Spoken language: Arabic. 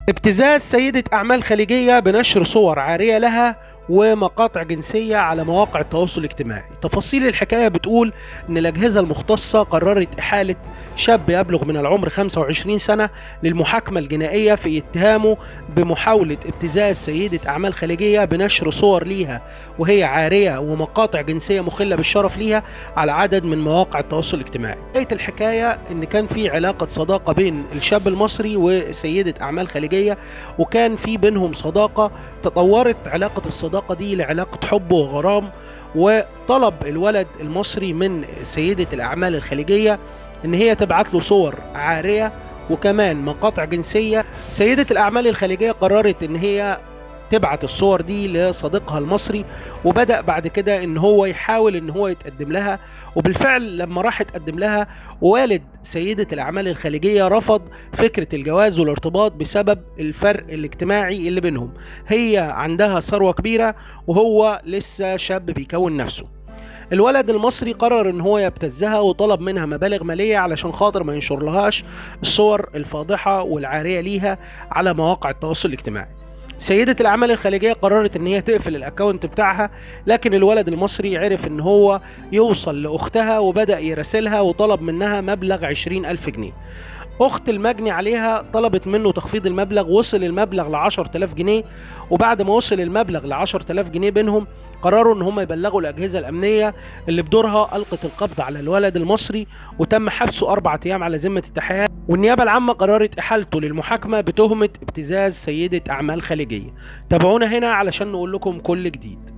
ابتزاز سيدة أعمال خليجية بنشر صور عارية لها ومقاطع جنسية على مواقع التواصل الاجتماعي. تفاصيل الحكاية بتقول إن الأجهزة المختصة قررت إحالة شاب يبلغ من العمر 25 سنة للمحاكمة الجنائية في اتهامه بمحاولة ابتزاز سيدة أعمال خليجية بنشر صور ليها وهي عارية ومقاطع جنسية مخلة بالشرف ليها على عدد من مواقع التواصل الاجتماعي. بداية الحكاية إن كان في علاقة صداقة بين الشاب المصري وسيدة أعمال خليجية، وكان في بينهم صداقة تطورت علاقة الصداقة دي لعلاقة حب وغرام. وطلب الولد المصري من سيدة الأعمال الخليجية إن هي تبعت له صور عارية وكمان مقاطع جنسية. سيدة الأعمال الخليجية قررت إن هي تبعت الصور دي لصديقها المصري، وبدأ بعد كده ان هو يحاول ان هو يتقدم لها. وبالفعل لما راح يتقدم لها، والد سيدة الأعمال الخليجية رفض فكرة الجواز والارتباط بسبب الفرق الاجتماعي اللي بينهم. هي عندها ثروة كبيرة وهو لسه شاب بيكون نفسه. الولد المصري قرر ان هو يبتزها وطلب منها مبالغ مالية علشان خاطر ما ينشرلهاش الصور الفاضحة والعارية ليها على مواقع التواصل الاجتماعي. سيدة الأعمال الخليجية قررت ان هي تقفل الاكونت بتاعها، لكن الولد المصري عرف ان هو يوصل لاختها وبدأ يراسلها وطلب منها مبلغ 20,000 جنيه. اخت المجني عليها طلبت منه تخفيض المبلغ، وصل المبلغ ل10,000 جنيه. وبعد ما وصل المبلغ ل10,000 جنيه بينهم قرروا ان هم يبلغوا الاجهزه الامنيه اللي بدورها القت القبض على الولد المصري، وتم حبسه 4 ايام على ذمه التحقيقات. والنيابه العامه قررت احالته للمحاكمه بتهمه ابتزاز سيده اعمال خليجيه. تابعونا هنا علشان نقول لكم كل جديد.